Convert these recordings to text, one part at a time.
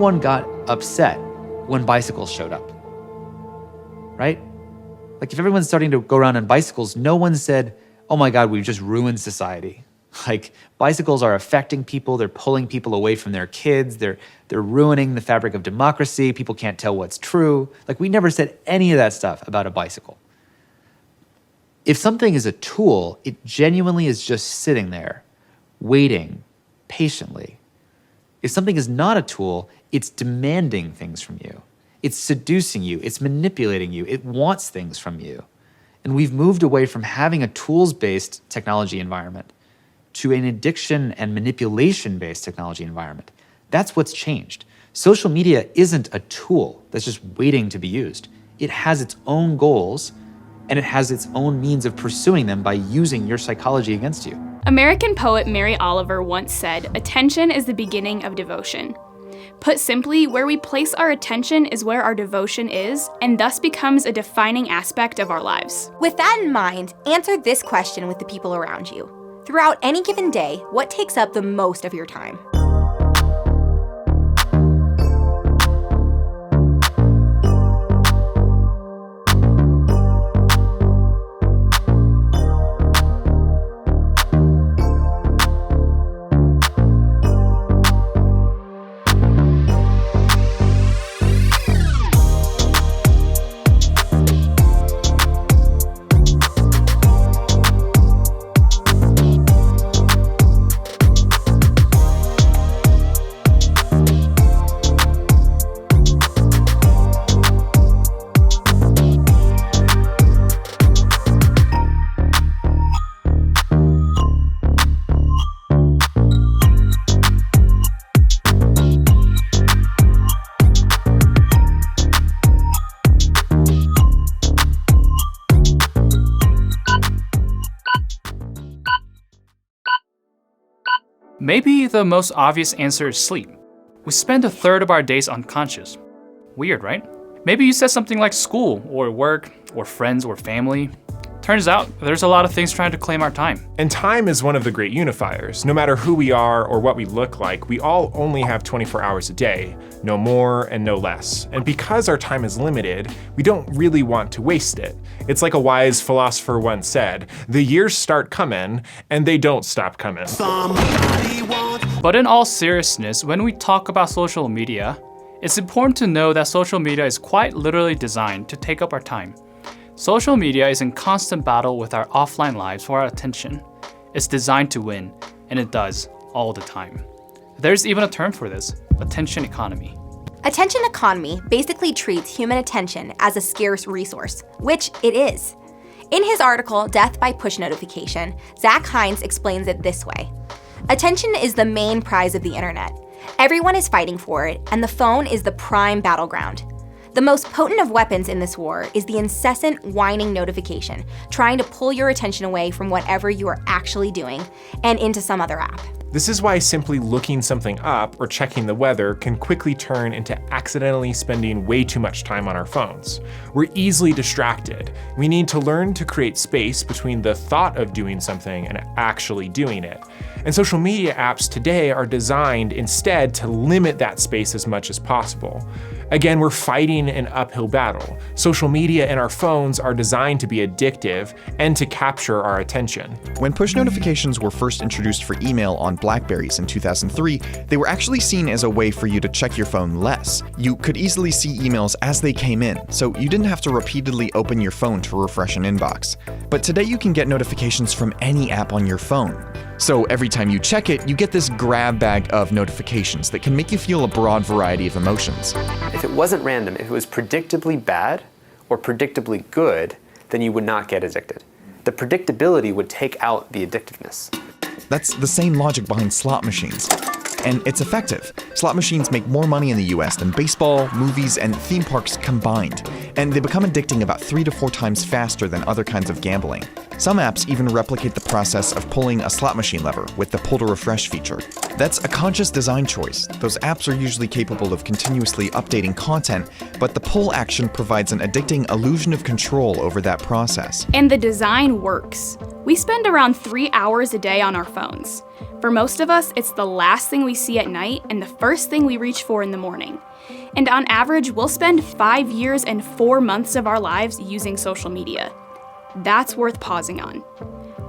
one got upset when bicycles showed up, right? Like if everyone's starting to go around on bicycles, no one said, oh my God, we've just ruined society. Like bicycles are affecting people. They're pulling people away from their kids. They're ruining the fabric of democracy. People can't tell what's true. Like we never said any of that stuff about a bicycle. If something is a tool, it genuinely is just sitting there, waiting patiently. If something is not a tool, it's demanding things from you. It's seducing you. It's manipulating you. It wants things from you. And we've moved away from having a tools-based technology environment to an addiction and manipulation-based technology environment. That's what's changed. Social media isn't a tool that's just waiting to be used. It has its own goals, and it has its own means of pursuing them by using your psychology against you. American poet Mary Oliver once said, "Attention is the beginning of devotion." Put simply, where we place our attention is where our devotion is, and thus becomes a defining aspect of our lives. With that in mind, answer this question with the people around you. Throughout any given day, what takes up the most of your time? Maybe the most obvious answer is sleep. We spend a third of our days unconscious. Weird, right? Maybe you said something like school, or work, or friends, or family. Turns out, there's a lot of things trying to claim our time. And time is one of the great unifiers. No matter who we are or what we look like, we all only have 24 hours a day, no more and no less. And because our time is limited, we don't really want to waste it. It's like a wise philosopher once said, the years start coming and they don't stop coming. But in all seriousness, when we talk about social media, it's important to know that social media is quite literally designed to take up our time. Social media is in constant battle with our offline lives for our attention. It's designed to win, and it does all the time. There's even a term for this, attention economy. Attention economy basically treats human attention as a scarce resource, which it is. In his article, Death by Push Notification, Zach Hines explains it this way. Attention is the main prize of the internet. Everyone is fighting for it, and the phone is the prime battleground. The most potent of weapons in this war is the incessant whining notification, trying to pull your attention away from whatever you are actually doing and into some other app. This is why simply looking something up or checking the weather can quickly turn into accidentally spending way too much time on our phones. We're easily distracted. We need to learn to create space between the thought of doing something and actually doing it. And social media apps today are designed instead to limit that space as much as possible. Again, we're fighting an uphill battle. Social media and our phones are designed to be addictive and to capture our attention. When push notifications were first introduced for email on BlackBerrys in 2003, they were actually seen as a way for you to check your phone less. You could easily see emails as they came in, so you didn't have to repeatedly open your phone to refresh an inbox. But today you can get notifications from any app on your phone. So every time you check it, you get this grab bag of notifications that can make you feel a broad variety of emotions. If it wasn't random, if it was predictably bad or predictably good, then you would not get addicted. The predictability would take out the addictiveness. That's the same logic behind slot machines. And it's effective. Slot machines make more money in the US than baseball, movies, and theme parks combined. And they become addicting about 3 to 4 times faster than other kinds of gambling. Some apps even replicate the process of pulling a slot machine lever with the pull to refresh feature. That's a conscious design choice. Those apps are usually capable of continuously updating content, but the pull action provides an addicting illusion of control over that process. And the design works. We spend around 3 hours a day on our phones. For most of us, it's the last thing we see at night and the first thing we reach for in the morning. And on average, we'll spend 5 years and 4 months of our lives using social media. That's worth pausing on.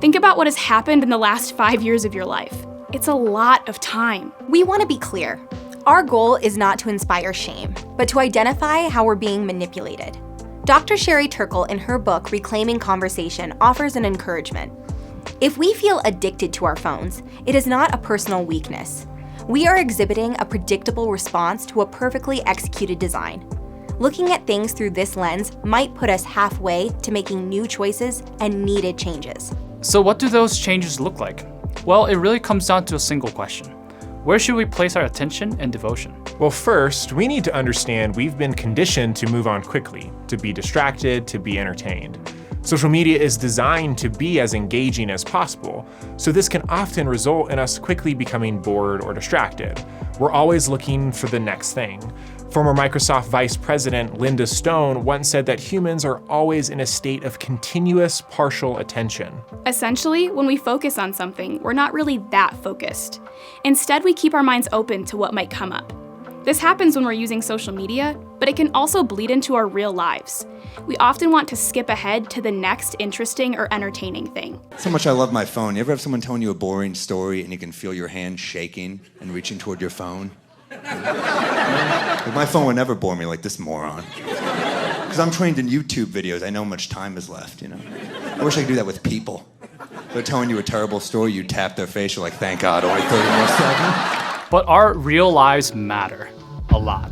Think about what has happened in the last 5 years of your life. It's a lot of time. We want to be clear. Our goal is not to inspire shame, but to identify how we're being manipulated. Dr. Sherry Turkle, in her book, Reclaiming Conversation, offers an encouragement. If we feel addicted to our phones, it is not a personal weakness. We are exhibiting a predictable response to a perfectly executed design. Looking at things through this lens might put us halfway to making new choices and needed changes. So what do those changes look like? Well, it really comes down to a single question. Where should we place our attention and devotion? Well, first, we need to understand we've been conditioned to move on quickly, to be distracted, to be entertained. Social media is designed to be as engaging as possible, so this can often result in us quickly becoming bored or distracted. We're always looking for the next thing. Former Microsoft Vice President Linda Stone once said that humans are always in a state of continuous partial attention. Essentially, when we focus on something, we're not really that focused. Instead, we keep our minds open to what might come up. This happens when we're using social media, but it can also bleed into our real lives. We often want to skip ahead to the next interesting or entertaining thing. So much I love my phone. You ever have someone telling you a boring story and you can feel your hand shaking and reaching toward your phone? Like, my phone would never bore me like this moron. Because I'm trained in YouTube videos. I know how much time is left, I wish I could do that with people. They're telling you a terrible story, you tap their face, you're like, thank God, only 30 more seconds. But our real lives matter a lot.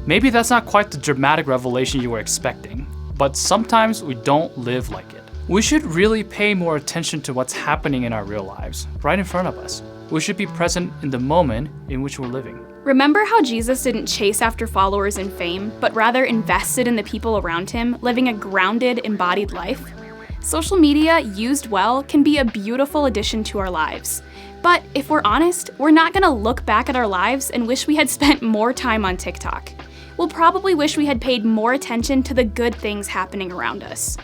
Maybe that's not quite the dramatic revelation you were expecting, but sometimes we don't live like it. We should really pay more attention to what's happening in our real lives, right in front of us. We should be present in the moment in which we're living. Remember how Jesus didn't chase after followers and fame, but rather invested in the people around him, living a grounded, embodied life? Social media, used well, can be a beautiful addition to our lives. But if we're honest, we're not gonna look back at our lives and wish we had spent more time on TikTok. We'll probably wish we had paid more attention to the good things happening around us.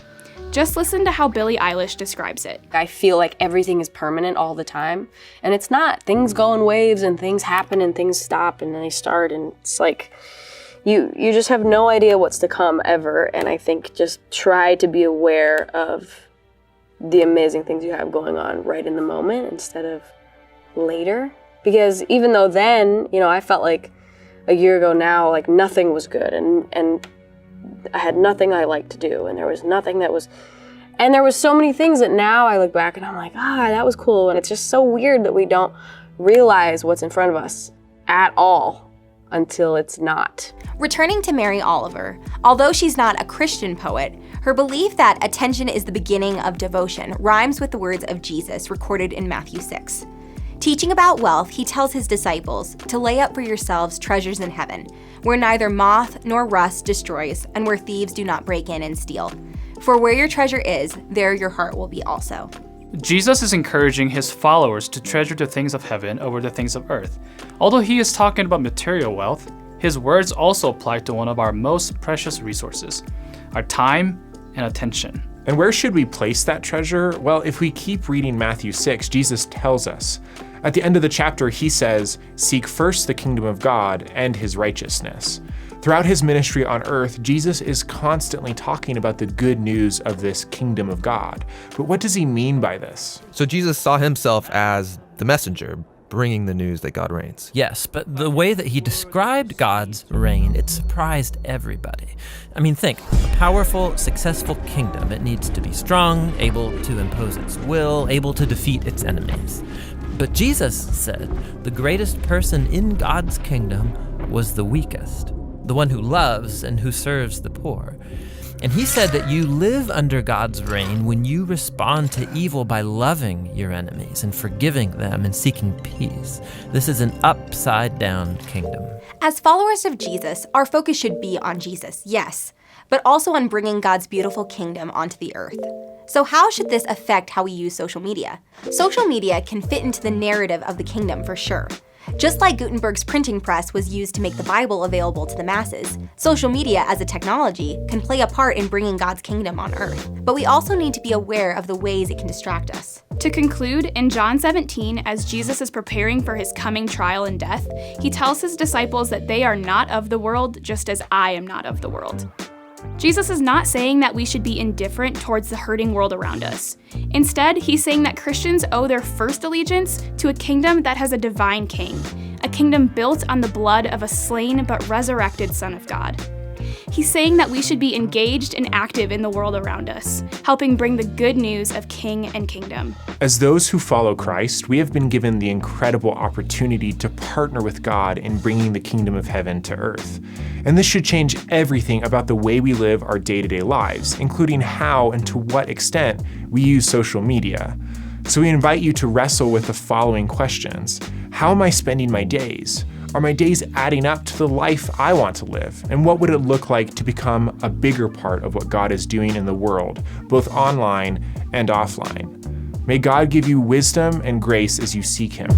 Just listen to how Billie Eilish describes it. I feel like everything is permanent all the time, and it's not. Things go in waves and things happen and things stop and then they start, and it's like you just have no idea what's to come ever. And I think just try to be aware of the amazing things you have going on right in the moment instead of later. Because even though then, I felt like a year ago now, like nothing was good and I had nothing I liked to do, and there was nothing that was, and there was so many things that now I look back and I'm like, that was cool. And it's just so weird that we don't realize what's in front of us at all until it's not. Returning to Mary Oliver, although she's not a Christian poet, her belief that attention is the beginning of devotion rhymes with the words of Jesus recorded in Matthew 6. Teaching about wealth, he tells his disciples to lay up for yourselves treasures in heaven, where neither moth nor rust destroys, and where thieves do not break in and steal. For where your treasure is, there your heart will be also. Jesus is encouraging his followers to treasure the things of heaven over the things of earth. Although he is talking about material wealth, his words also apply to one of our most precious resources, our time and attention. And where should we place that treasure? Well, if we keep reading Matthew 6, Jesus tells us. At the end of the chapter, he says, "Seek first the kingdom of God and his righteousness." Throughout his ministry on earth, Jesus is constantly talking about the good news of this kingdom of God. But what does he mean by this? So Jesus saw himself as the messenger, bringing the news that God reigns. Yes, but the way that he described God's reign, it surprised everybody. I mean, think, a powerful, successful kingdom. It needs to be strong, able to impose its will, able to defeat its enemies. But Jesus said the greatest person in God's kingdom was the weakest, the one who loves and who serves the poor. And he said that you live under God's reign when you respond to evil by loving your enemies and forgiving them and seeking peace. This is an upside-down kingdom. As followers of Jesus, our focus should be on Jesus, yes, but also on bringing God's beautiful kingdom onto the earth. So how should this affect how we use social media? Social media can fit into the narrative of the kingdom for sure. Just like Gutenberg's printing press was used to make the Bible available to the masses, social media as a technology can play a part in bringing God's kingdom on earth. But we also need to be aware of the ways it can distract us. To conclude, in John 17, as Jesus is preparing for his coming trial and death, he tells his disciples that they are not of the world, just as I am not of the world. Jesus is not saying that we should be indifferent towards the hurting world around us. Instead, he's saying that Christians owe their first allegiance to a kingdom that has a divine king, a kingdom built on the blood of a slain but resurrected Son of God. He's saying that we should be engaged and active in the world around us, helping bring the good news of King and Kingdom. As those who follow Christ, we have been given the incredible opportunity to partner with God in bringing the kingdom of heaven to earth. And this should change everything about the way we live our day-to-day lives, including how and to what extent we use social media. So we invite you to wrestle with the following questions. How am I spending my days? Are my days adding up to the life I want to live? And what would it look like to become a bigger part of what God is doing in the world, both online and offline? May God give you wisdom and grace as you seek Him.